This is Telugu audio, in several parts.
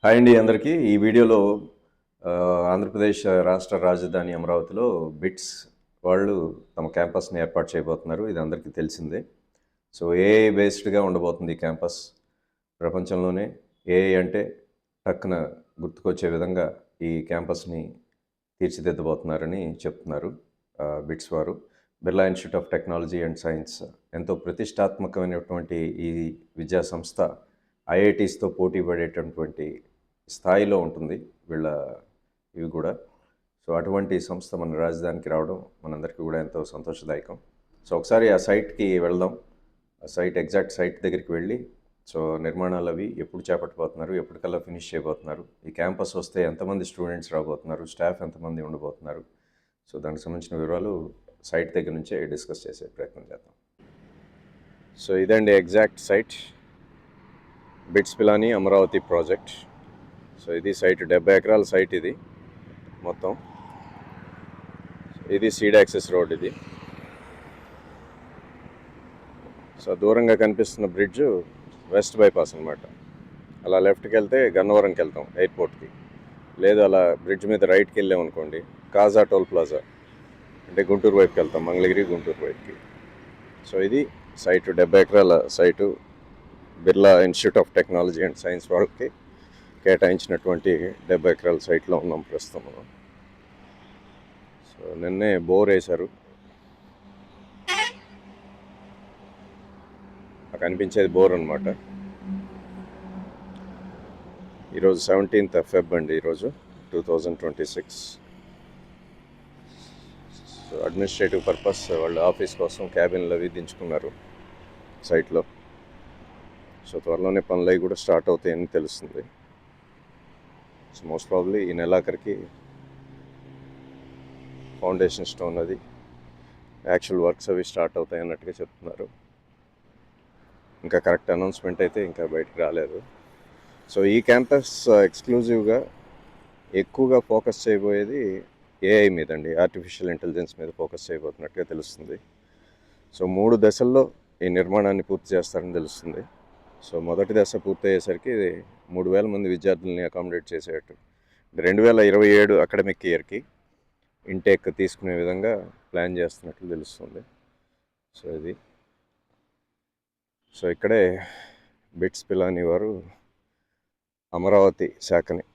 హాయ్ అండి అందరికీ. ఈ వీడియోలో ఆంధ్రప్రదేశ్ రాష్ట్ర రాజధాని అమరావతిలో బిట్స్ వాళ్ళు తమ క్యాంపస్ని ఏర్పాటు చేయబోతున్నారు. ఇది అందరికీ తెలిసిందే. సో ఏఐ బేస్డ్గా ఉండబోతుంది ఈ క్యాంపస్. ప్రపంచంలోనే ఏఐ అంటే టక్కున గుర్తుకొచ్చే విధంగా ఈ క్యాంపస్ని తీర్చిదిద్దబోతున్నారని చెప్తున్నారు బిట్స్ వారు. Birla institute of technology and science ఎంతో ప్రతిష్టాత్మకమైనటువంటి ఈ విద్యా సంస్థ ఐఐటీస్తో పోటీ పడేటటువంటి స్థాయిలో ఉంటుంది వీళ్ళ ఇవి కూడా. సో అటువంటి సంస్థ మన రాజధానికి రావడం మనందరికీ కూడా ఎంతో సంతోషదాయకం. సో ఒకసారి ఆ సైట్కి వెళ్దాం. ఆ సైట్ ఎగ్జాక్ట్ సైట్ దగ్గరికి వెళ్ళి సో నిర్మాణాలు అవి ఎప్పుడు చేపట్టబోతున్నారు, ఎప్పటికల్లా ఫినిష్ చేయబోతున్నారు, ఈ క్యాంపస్ వస్తే ఎంతమంది స్టూడెంట్స్ రాబోతున్నారు, స్టాఫ్ ఎంతమంది ఉండబోతున్నారు, సో దానికి సంబంధించిన వివరాలు సైట్ దగ్గర నుంచే డిస్కస్ చేసే ప్రయత్నం చేద్దాం. సో ఇదండి exact site, BITS Pilani Amaravati project. So ఇది సైట్, 70 ఎకరాల సైట్ ఇది మొత్తం. ఇది సీడ్ యాక్సెస్ రోడ్ ఇది. సో దూరంగా కనిపిస్తున్న బ్రిడ్జ్ వెస్ట్ బైపాస్ అనమాట. అలా లెఫ్ట్కి వెళ్తే గన్నవరంకి వెళ్తాం ఎయిర్పోర్ట్కి. లేదు అలా బ్రిడ్జ్ మీద రైట్కి వెళ్ళామనుకోండి కాజా టోల్ ప్లాజా అంటే గుంటూరు వైపుకి వెళ్తాం, మంగళగిరి గుంటూరు వైపుకి. సో ఇది సైటు, 70 ఎకరాల site Birla institute of technology and science వాళ్ళకి కేటాయించినటువంటి 70 ఎకరాల సైట్లో ఉన్నాం ప్రస్తుతం మనం. సో నిన్నే బోర్ వేశారు. కనిపించేది బోర్ అనమాట. ఈరోజు 17th Feb అండి, ఈరోజు 2026. సో అడ్మినిస్ట్రేటివ్ పర్పస్ వాళ్ళు ఆఫీస్ కోసం క్యాబిన్లు అవి దించుకున్నారు సైట్లో. సో త్వరలోనే పనులు అవి కూడా స్టార్ట్ అవుతాయని తెలుస్తుంది. సో మోస్ట్ ప్రాబ్లీ ఈ నెలాఖరికి ఫౌండేషన్ స్టోన్ అది యాక్చువల్ వర్క్స్ అవి స్టార్ట్ అవుతాయి అన్నట్టుగా చెప్తున్నారు. ఇంకా కరెక్ట్ అనౌన్స్మెంట్ అయితే ఇంకా బయటకు రాలేదు. సో ఈ క్యాంపస్ ఎక్స్క్లూజివ్గా ఎక్కువగా ఫోకస్ చేయబోయేది ఏఐ మీద అండి, ఆర్టిఫిషియల్ ఇంటెలిజెన్స్ మీద ఫోకస్ చేయబోతున్నట్టుగా తెలుస్తుంది. సో 3 దశల్లో ఈ నిర్మాణాన్ని పూర్తి చేస్తారని తెలుస్తుంది. సో మొదటి దశ పూర్తయ్యేసరికి 3000 మంది విద్యార్థుల్ని అకామిడేట్ చేసేటట్టు 2027 అకాడమిక్ ఇయర్కి ఇంటేక్ తీసుకునే విధంగా ప్లాన్ చేస్తున్నట్లు తెలుస్తుంది. సో ఇది. సో ఇక్కడే బిట్స్ పిలానీ వారు అమరావతి శాఖని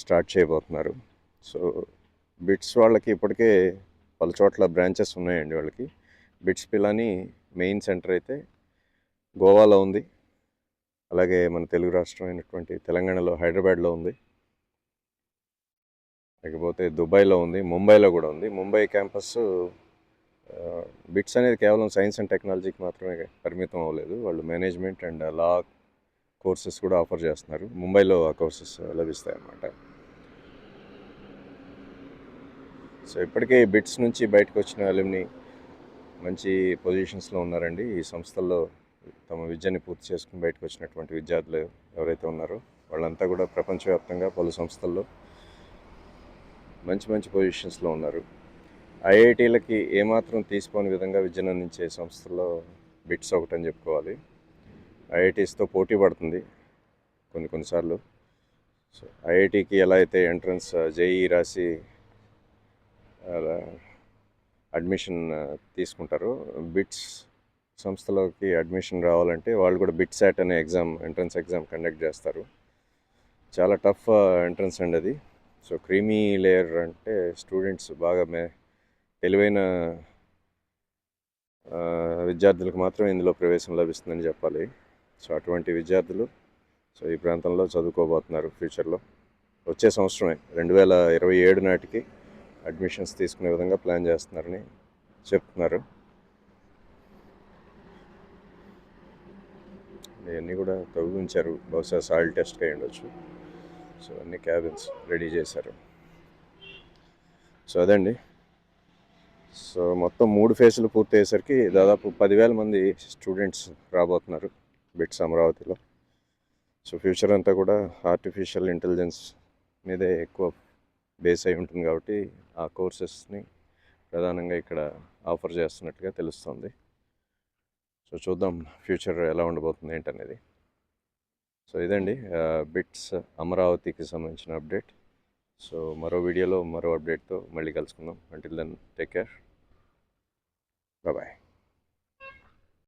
స్టార్ట్ చేయబోతున్నారు. సో బిట్స్ వాళ్ళకి ఇప్పటికే పలు చోట్ల బ్రాంచెస్ ఉన్నాయండి వాళ్ళకి. బిట్స్ పిలానీ మెయిన్ సెంటర్ అయితే గోవాలో ఉంది, అలాగే మన తెలుగు రాష్ట్రం అయినటువంటి తెలంగాణలో హైదరాబాద్లో ఉంది, లేకపోతే దుబాయ్లో ఉంది, ముంబైలో కూడా ఉంది. ముంబై క్యాంపస్ బిట్స్ అనేది కేవలం సైన్స్ అండ్ టెక్నాలజీకి మాత్రమే పరిమితం అవ్వలేదు, వాళ్ళు మేనేజ్మెంట్ అండ్ లా కోర్సెస్ కూడా ఆఫర్ చేస్తున్నారు. ముంబైలో ఆ కోర్సెస్ లభిస్తాయి అన్నమాట. సో ఇప్పటికే బిట్స్ నుంచి బయటకు వచ్చిన అలుమ్ని మంచి పొజిషన్స్లో ఉన్నారండి. ఈ సంస్థల్లో తమ విద్యని పూర్తి చేసుకుని బయటకు వచ్చినటువంటి విద్యార్థులు ఎవరైతే ఉన్నారో వాళ్ళంతా కూడా ప్రపంచవ్యాప్తంగా పలు సంస్థల్లో మంచి మంచి పొజిషన్స్లో ఉన్నారు. ఐఐటీలకి ఏమాత్రం తీసుకోని విధంగా విద్యను అందించే సంస్థల్లో బిట్స్ ఒకటని చెప్పుకోవాలి. ఐఐటీస్తో పోటీ పడుతుంది కొన్నిసార్లు. సో ఐఐటీకి ఎలా అయితే ఎంట్రన్స్ జేఈ రాసి అడ్మిషన్ తీసుకుంటారో, బిట్స్ సంస్థలోకి అడ్మిషన్ రావాలంటే వాళ్ళు కూడా బిట్సాట్ అనే ఎగ్జామ్, ఎంట్రన్స్ ఎగ్జామ్ కండక్ట్ చేస్తారు. చాలా టఫ్ ఎంట్రన్స్ అండి అది. సో క్రీమీ లేయర్ అంటే స్టూడెంట్స్ బాగా తెలివైన విద్యార్థులకు మాత్రమే ఇందులో ప్రవేశం లభిస్తుందని చెప్పాలి. సో అటువంటి విద్యార్థులు సో ఈ ప్రాంతంలో చదువుకోబోతున్నారు ఫ్యూచర్లో. వచ్చే సంవత్సరమే 2027 నాటికి అడ్మిషన్స్ తీసుకునే విధంగా ప్లాన్ చేస్తున్నారని చెప్తున్నారు. ఇవన్నీ కూడా తవ్వించారు, బహుశా సాయిల్ టెస్ట్కి అయి ఉండొచ్చు. సో అన్ని క్యాబిన్స్ రెడీ చేశారు. సో అదండి. సో మొత్తం 3 ఫేజులు పూర్తి అయ్యేసరికి దాదాపు 10,000 మంది స్టూడెంట్స్ రాబోతున్నారు బిట్స్ అమరావతిలో. సో ఫ్యూచర్ అంతా కూడా ఆర్టిఫిషియల్ ఇంటెలిజెన్స్ మీదే ఎక్కువ బేస్ అయి ఉంటుంది కాబట్టి ఆ కోర్సెస్ని ప్రధానంగా ఇక్కడ ఆఫర్ చేస్తున్నట్టుగా తెలుస్తుంది. సో చూద్దాం ఫ్యూచర్ ఎలా ఉండబోతుంది ఏంటనేది. సో ఇదండి బిట్స్ అమరావతికి సంబంధించిన అప్డేట్. సో మరో వీడియోలో మరో అప్డేట్తో మళ్ళీ కలుసుకుందాం. Until then take care. Bye.